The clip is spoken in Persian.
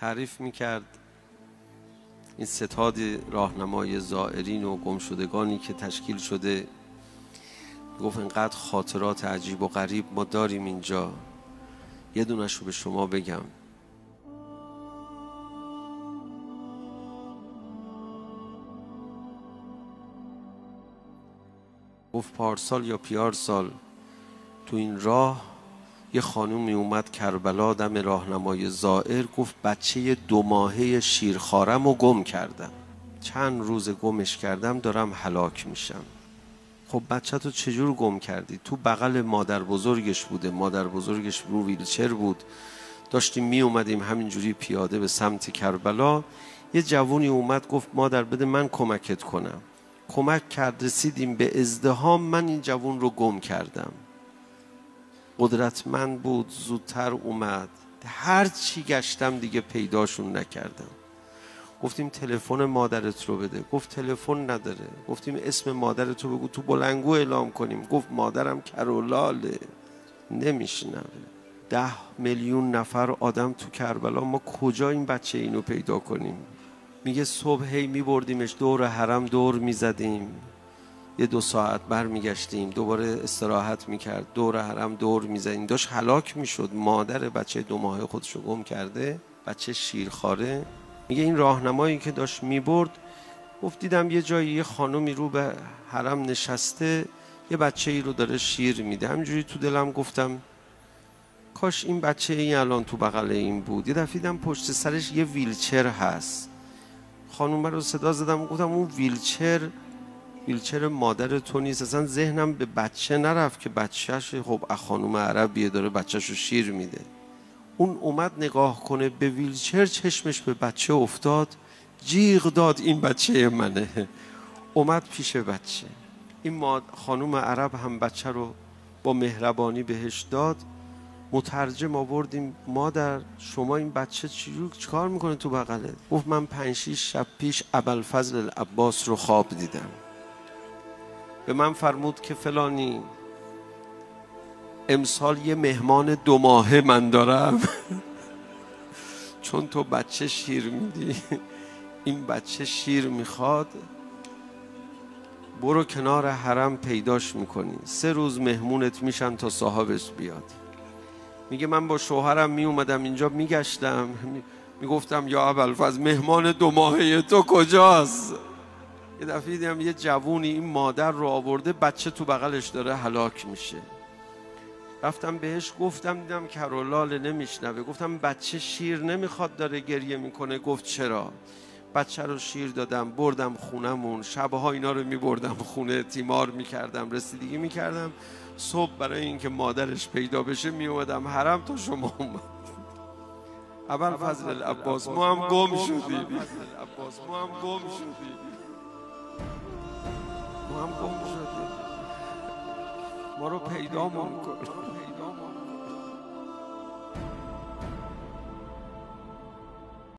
تعریف میکرد این ستاد راهنمای زائرین و گمشدگانی که تشکیل شده. گفت اینقدر خاطرات عجیب و غریب ما داریم اینجا، یه دونش رو به شما بگم. گفت پارسال یا پیارسال تو این راه یه خانومی اومد کربلا دم راهنمای زائر. گفت بچه 2 ماهه شیرخوارم رو گم کردم، چند روز گمش کردم، دارم هلاک میشم. خب بچه تو چجور گم کردی؟ تو بغل مادر بزرگش بوده، مادر بزرگش رو ویلچر بود. داشتیم می اومدیم همینجوری پیاده به سمت کربلا، یه جوونی اومد گفت مادر بده من کمکت کنم. کمک کرد، رسیدیم به ازدحام، من این جوون رو گم کردم. قدرتمند بود، زودتر اومد، هر چی گشتم دیگه پیداشون نکردم. گفتیم تلفن مادرت رو بده، گفت تلفن نداره. گفتیم اسم مادرت رو بگو تو بلنگو اعلام کنیم، گفت مادرم کرولاله، نمیشنوه. 10 میلیون نفر آدم تو کربلا، ما کجا این بچه اینو پیدا کنیم؟ میگه صبح هی میبردیمش دور حرم دور میزدیم، یه 2 ساعت بر میگشتیم، دوباره استراحت میکرد، دور حرم دور میزدیم، داشت هلاک میشد. مادر بچه 2 ماهه خودشو گم کرده، بچه شیرخواره. میگه این راهنمایی که داشت میبرد، گفت دیدم یه جایی یه خانومی رو به حرم نشسته، یه بچه ای رو داره شیر میده. همینجوری تو دلم گفتم کاش این بچه این الان تو بغل این بود. یه دفعه دیدم پشت سرش یه ویلچر هست. خانوم رو صدا زدم، گفتم اون ویلچر مادر تو نیست. اصلا ذهنم به بچه نرفت که بچهش خب خانوم عربیه داره بچهشو شیر میده. اون اومد نگاه کنه به ویلچر، چشمش به بچه افتاد، جیغ داد این بچه منه. اومد پیش بچه. این خانوم عرب هم بچه رو با مهربانی بهش داد. مترجم آوردیم، مادر شما این بچه چیکار میکنه تو بغله؟ گفت من 5-6 شب پیش ابوالفضل العباس رو خواب دیدم، به من فرمود که فلانی امسال یه مهمان 2 ماهه من دارم چون تو بچه شیر میدی، این بچه شیر میخواد، برو کنار حرم پیداش میکنی، 3 روز مهمونت میشن تا صاحبش بیاد. میگه من با شوهرم میومدم اینجا میگشتم، میگفتم یا ابوالفضل مهمان 2 ماهه تو کجاست؟ یه دفعه دیدم یه جوونی این مادر رو آورده، بچه تو بغلش داره هلاک میشه. رفتم بهش گفتم، دیدم کرولاله نمیشنوه. گفتم بچه شیر نمیخواد داره گریه میکنه. گفت چرا؟ بچه رو شیر دادم، بردم خونمون، شبها اینا رو میبردم خونه، تیمار میکردم، رسیدگی میکردم. صبح برای اینکه مادرش پیدا بشه میومدم حرم تا شما اومد. ابوالفضل العباس ما هم گم شدیم، ما رو پیدامون کن.